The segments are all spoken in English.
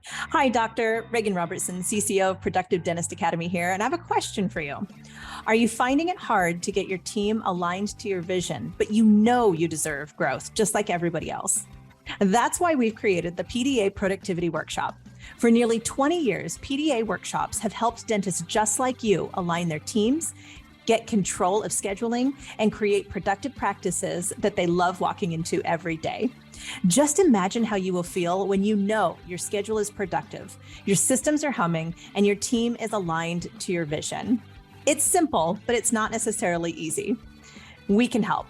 Hi, Dr. Reagan Robertson, CCO of Productive Dentist Academy here, and I have a question for you. Are you finding it hard to get your team aligned to your vision, but you know you deserve growth just like everybody else? That's why we've created the PDA Productivity Workshop. For nearly 20 years, PDA workshops have helped dentists just like you align their teams, get control of scheduling, and create productive practices that they love walking into every day. Just imagine how you will feel when you know your schedule is productive, your systems are humming, and your team is aligned to your vision. It's simple, but it's not necessarily easy. We can help.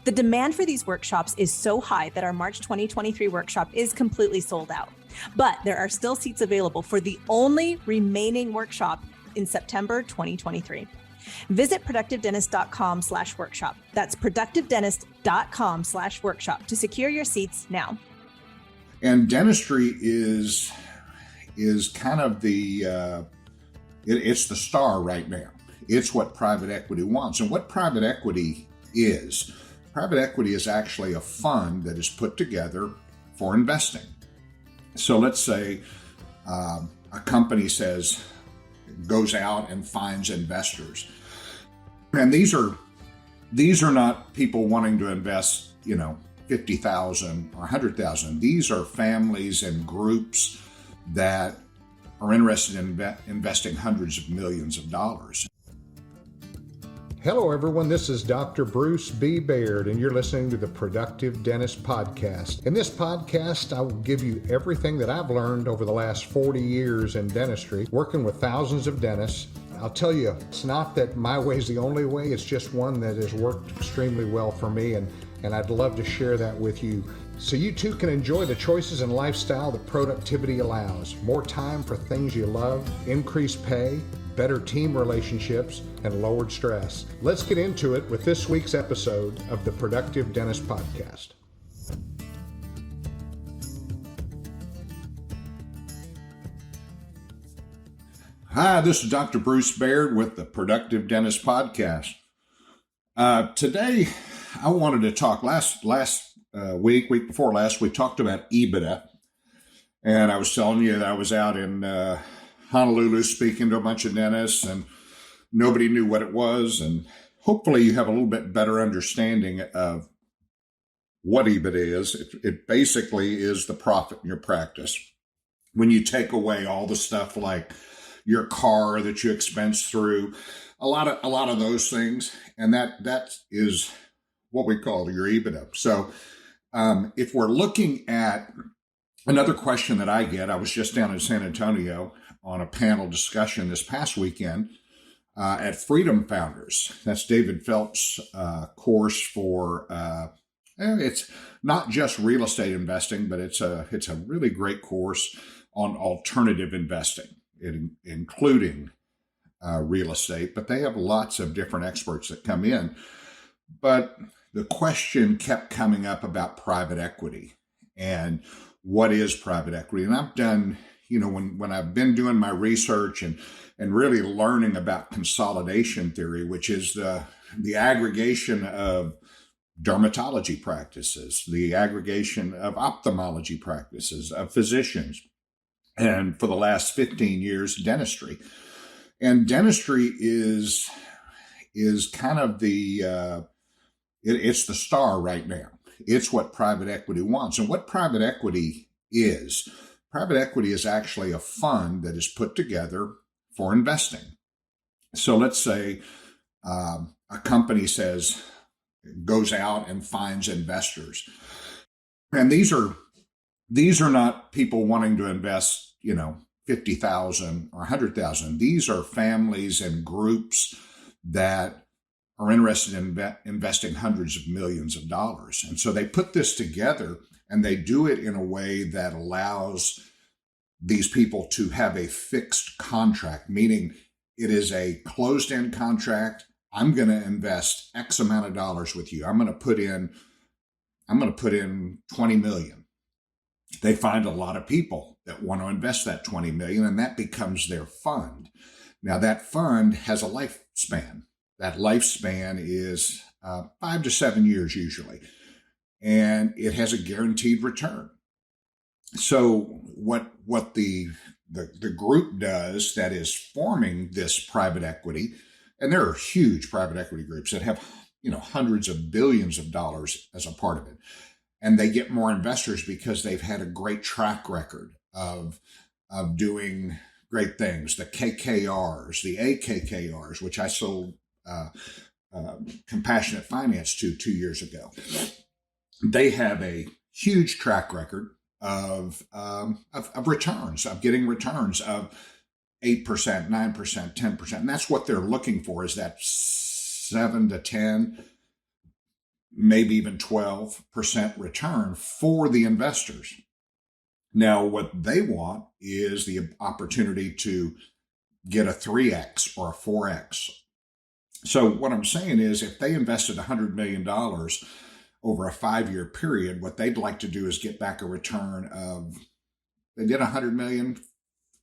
The demand for these workshops is so high that our March 2023 workshop is completely sold out. But there are still seats available for the only remaining workshop in September 2023. Visit productivedentist.com/workshop. That's productivedentist.com/workshop to secure your seats now. And dentistry is kind of it's the star right now. It's what private equity wants. And what private equity is actually a fund that is put together for investing. So let's say a company goes out and finds investors. And these are not people wanting to invest, $50,000 or $100,000. These are families and groups that are interested in investing hundreds of millions of dollars. Hello, everyone. This is Dr. Bruce B. Baird, and you're listening to the Productive Dentist Podcast. In this podcast, I will give you everything that I've learned over the last 40 years in dentistry, working with thousands of dentists. I'll tell you, it's not that my way is the only way. It's just one that has worked extremely well for me, and I'd love to share that with you so you too can enjoy the choices and lifestyle that productivity allows. More time for things you love, increased pay, better team relationships, and lowered stress. Let's get into it with this week's episode of the Productive Dentist Podcast. Hi, this is Dr. Bruce Baird with the Productive Dentist Podcast. Today, I wanted to talk week before last, we talked about EBITDA. And I was telling you that I was out in Honolulu speaking to a bunch of dentists and nobody knew what it was. And hopefully you have a little bit better understanding of what EBITDA is. It basically is the profit in your practice. When you take away all the stuff like your car that you expense through, a lot of those things, and that is what we call your EBITDA. So if we're looking at another question that I get, I was just down in San Antonio on a panel discussion this past weekend at Freedom Founders. That's David Phelps' course for it's not just real estate investing, but it's a really great course on alternative investing, including real estate. But they have lots of different experts that come in. But the question kept coming up about private equity and what is private equity. And I've done, when I've been doing my research and really learning about consolidation theory, which is the aggregation of dermatology practices, the aggregation of ophthalmology practices, of physicians, and for the last 15 years, dentistry. And dentistry is kind of it's the star right now. It's what private equity wants. And what private equity is actually a fund that is put together for investing. So let's say a company goes out and finds investors. And these are not people wanting to invest, $50,000 or $100,000. These are families and groups that are interested in investing hundreds of millions of dollars. And so they put this together and they do it in a way that allows these people to have a fixed contract, meaning it is a closed-end contract. I'm going to invest X amount of dollars with you. I'm going to put in 20 million. They find a lot of people that want to invest that 20 million, and that becomes their fund. Now that fund has a lifespan. That lifespan is 5 to 7 years usually, and it has a guaranteed return. So what the group does that is forming this private equity, and there are huge private equity groups that have hundreds of billions of dollars as a part of it, and they get more investors because they've had a great track record of doing great things. The KKRs, the AKKRs, which I sold compassionate finance to 2 years ago. They have a huge track record of returns, of getting returns of 8%, 9%, 10%. And that's what they're looking for, is that 7 to 10, maybe even 12% return for the investors. Now, what they want is the opportunity to get a 3X or a 4X. So what I'm saying is, if they invested $100 million over a 5-year period, what they'd like to do is get back a return of, they did 100 million,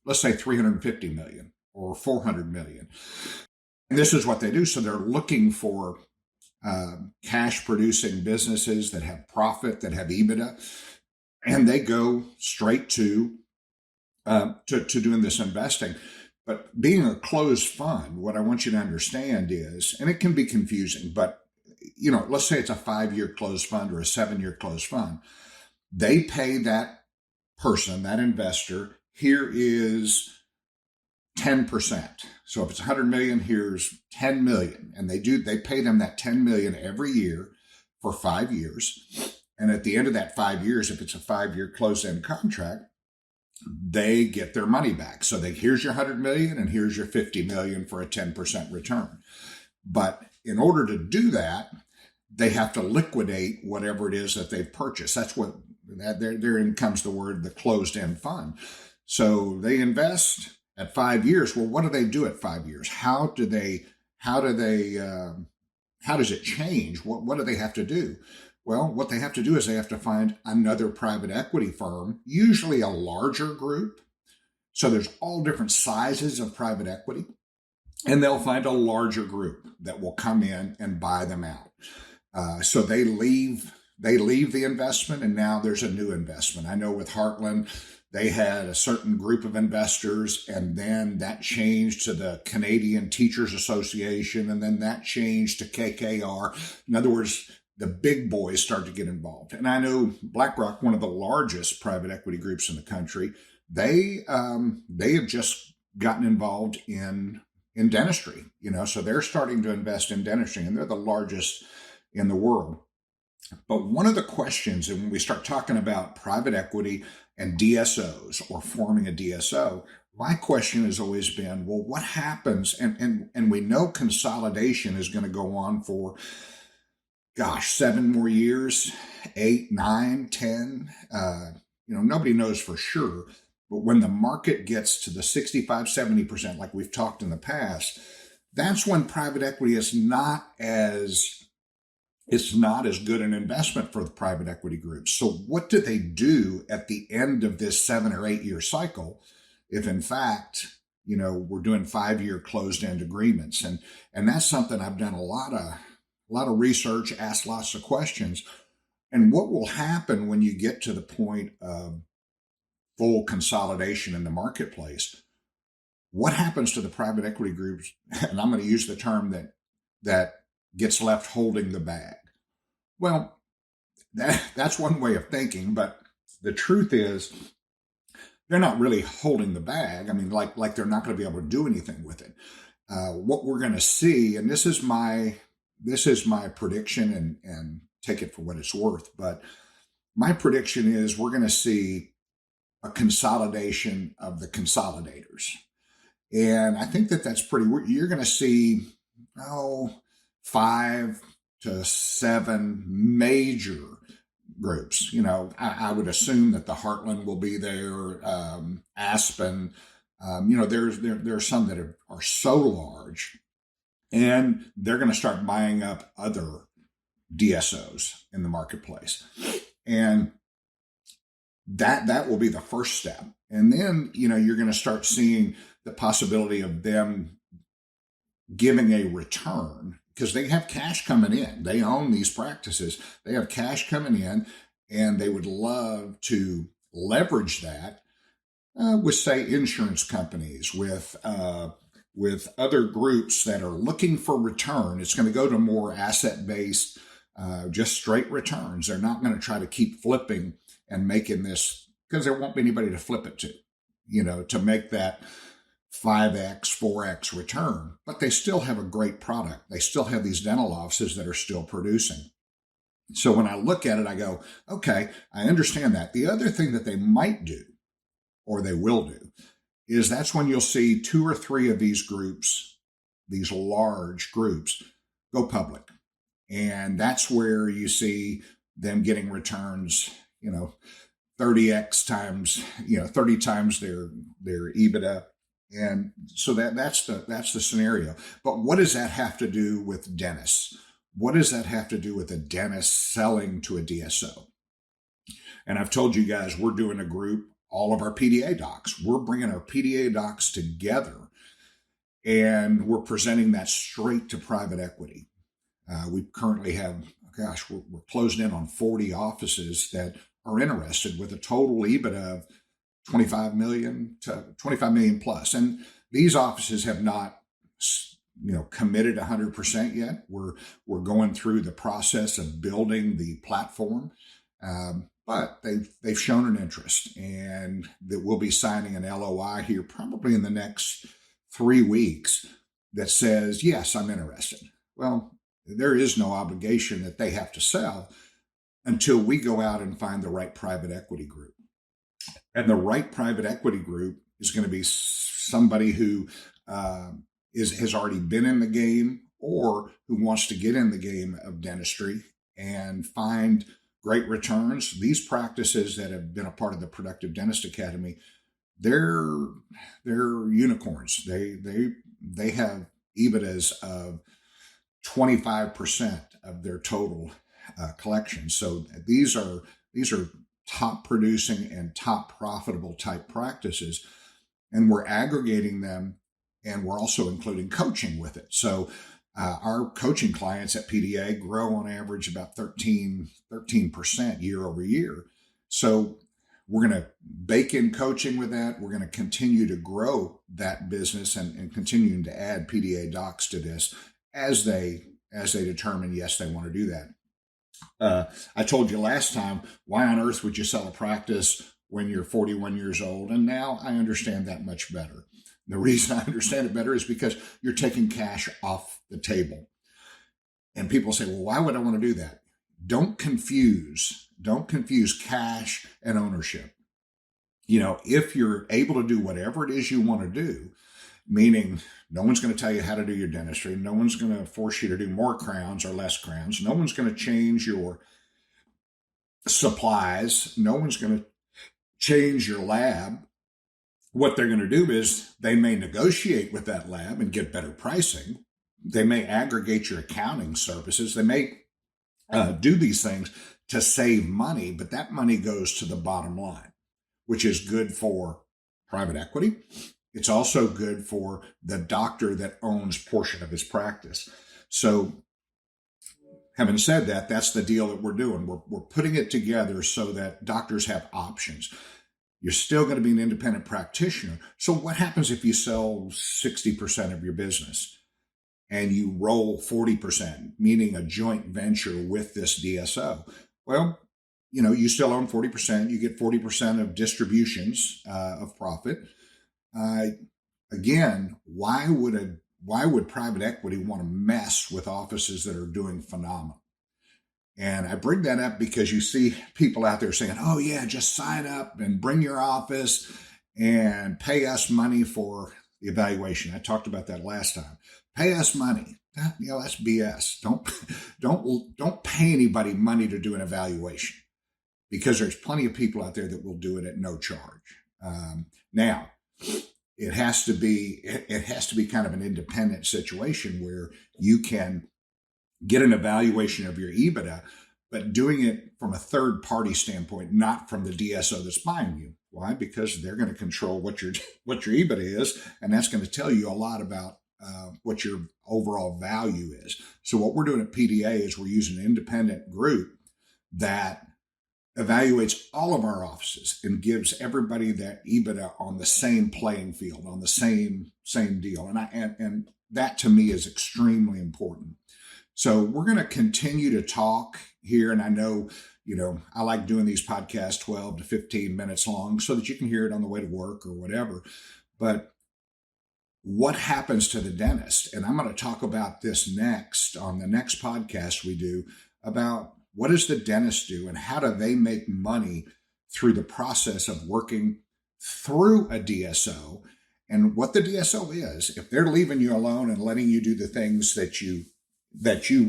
let's say 350 million or 400 million. And this is what they do. So they're looking for cash producing businesses that have profit, that have EBITDA, and they go straight to doing this investing. But being a closed fund, what I want you to understand is, and it can be confusing, but let's say it's a 5-year closed fund or a 7-year closed fund. They pay that person, that investor, here is 10%. So if it's 100 million, here's 10 million. And they pay them that 10 million every year for 5 years. And at the end of that 5 years, if it's a 5-year closed-end contract, they get their money back. So here's your 100 million and here's your 50 million for a 10% return. But in order to do that, they have to liquidate whatever it is that they've purchased. That's what therein comes the word, the closed-end fund. So they invest at 5 years. Well, what do they do at 5 years? How does it change? What do they have to do? Well, what they have to do is they have to find another private equity firm, usually a larger group. So there's all different sizes of private equity, and they'll find a larger group that will come in and buy them out. So they leave the investment, and now there's a new investment. I know with Heartland, they had a certain group of investors, and then that changed to the Canadian Teachers Association, and then that changed to KKR. In other words, the big boys start to get involved. And I know BlackRock, one of the largest private equity groups in the country, they have just gotten involved in dentistry, so they're starting to invest in dentistry, and they're the largest in the world. But one of the questions, and when we start talking about private equity and DSOs or forming a DSO, my question has always been, well, what happens? And we know consolidation is going to go on for, 7 more years, 8, 9, 10. Nobody knows for sure. But when the market gets to the 65, 70%, like we've talked in the past, that's when private equity is not as good an investment for the private equity groups. So what do they do at the end of this 7 or 8 year cycle if in fact, we're doing 5-year closed-end agreements? And that's something I've done a lot of research, asked lots of questions. And what will happen when you get to the point of full consolidation in the marketplace? What happens to the private equity groups? And I'm going to use the term that gets left holding the bag. Well, that's one way of thinking, but the truth is they're not really holding the bag. I mean, like they're not going to be able to do anything with it. What we're going to see, and this is my prediction, and take it for what it's worth, but my prediction is we're going to see a consolidation of the consolidators. And I think that's you're going to see, 5 to 7 major groups. I would assume that the Heartland will be there, Aspen. There's some that are so large, and they're going to start buying up other DSOs in the marketplace. And that will be the first step. And then, you're going to start seeing the possibility of them giving a return, because they have cash coming in. They own these practices. They have cash coming in, and they would love to leverage that with, say, insurance companies, with other groups that are looking for return. It's going to go to more asset-based, just straight returns. They're not going to try to keep flipping and making this, because there won't be anybody to flip it to, to make that 5x, 4x return. But they still have a great product. They still have these dental offices that are still producing. So when I look at it, I go, okay, I understand that. The other thing that they might do, or they will do, is that's when you'll see 2 or 3 of these groups, these large groups, go public. And that's where you see them getting returns, 30x times, 30 times their EBITDA. And so that's the scenario. But what does that have to do with dentists? What does that have to do with a dentist selling to a DSO? And I've told you guys, we're doing a group, all of our PDA docs. We're bringing our PDA docs together, and we're presenting that straight to private equity. We currently have, we're closed in on 40 offices that are interested, with a total EBITDA of 25 million plus. And these offices have not, committed 100% yet. We're going through the process of building the platform. But they've shown an interest, and that we'll be signing an LOI here probably in the next 3 weeks that says, yes, I'm interested. Well, there is no obligation that they have to sell until we go out and find the right private equity group. And the right private equity group is going to be somebody who has already been in the game, or who wants to get in the game of dentistry and find great returns. These practices that have been a part of the Productive Dentist Academy, they're unicorns. They have EBITDAs of 25% of their total collection. So these are top producing and top profitable type practices, and we're aggregating them, and we're also including coaching with it. So our coaching clients at PDA grow on average about 13% year over year. So we're going to bake in coaching with that. We're going to continue to grow that business and continuing to add PDA docs to this as they determine, yes, they want to do that. I told you last time, why on earth would you sell a practice when you're 41 years old? And now I understand that much better. The reason I understand it better is because you're taking cash off the table. And people say, well, why would I want to do that? Don't confuse cash and ownership. If you're able to do whatever it is you want to do, meaning no one's going to tell you how to do your dentistry, no one's going to force you to do more crowns or less crowns, no one's going to change your supplies, no one's going to change your lab. What they're going to do is they may negotiate with that lab and get better pricing. They may aggregate your accounting services. They may do these things to save money, but that money goes to the bottom line, which is good for private equity. It's also good for the doctor that owns portion of his practice. So having said that, that's the deal that we're doing. We're putting it together so that doctors have options. You're still going to be an independent practitioner. So what happens if you sell 60% of your business and you roll 40%, meaning a joint venture with this DSO? Well, you still own 40%. You get 40% of distributions of profit. Again, why would private equity want to mess with offices that are doing phenomenal? And I bring that up because you see people out there saying, oh yeah, just sign up and bring your office and pay us money for the evaluation. I talked about that last time. Pay us money. That's BS. Don't pay anybody money to do an evaluation, because there's plenty of people out there that will do it at no charge. Now, it has to be kind of an independent situation where you can get an evaluation of your EBITDA, but doing it from a third party standpoint, not from the DSO that's buying you. Why? Because they're going to control what your EBITDA is, and that's going to tell you a lot about what your overall value is. So what we're doing at PDA is we're using an independent group that evaluates all of our offices and gives everybody that EBITDA on the same playing field, on the same deal. And that to me is extremely important. So we're going to continue to talk here. And I know, I like doing these podcasts 12 to 15 minutes long so that you can hear it on the way to work or whatever. But what happens to the dentist? And I'm going to talk about this next on the next podcast we do about what does the dentist do and how do they make money through the process of working through a DSO, and what the DSO is. If they're leaving you alone and letting you do the things that you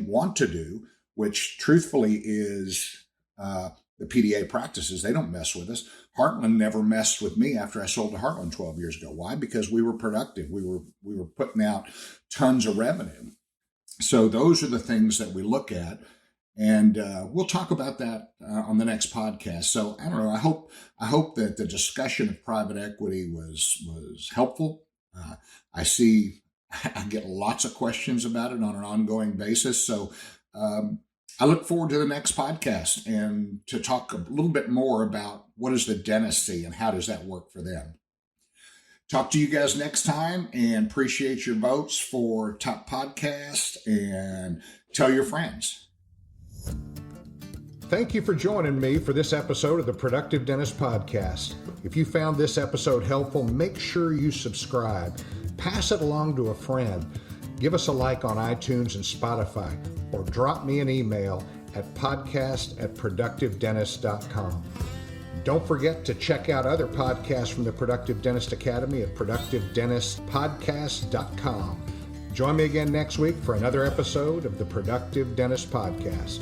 want to do, which truthfully is the PDA practices, they don't mess with us. Heartland never messed with me after I sold to Heartland 12 years ago. Why? Because we were productive. We were putting out tons of revenue. So those are the things that we look at. And we'll talk about that on the next podcast. So I don't know. I hope that the discussion of private equity was helpful. I get lots of questions about it on an ongoing basis. So I look forward to the next podcast and to talk a little bit more about what does the dentist see and how does that work for them. Talk to you guys next time, and appreciate your votes for top podcast, and tell your friends. Thank you for joining me for this episode of the Productive Dentist Podcast. If you found this episode helpful, make sure you subscribe. Pass it along to a friend. Give us a like on iTunes and Spotify, or drop me an email at podcast@productivedentist.com. Don't forget to check out other podcasts from the Productive Dentist Academy at productivedentistpodcast.com. Join me again next week for another episode of the Productive Dentist Podcast.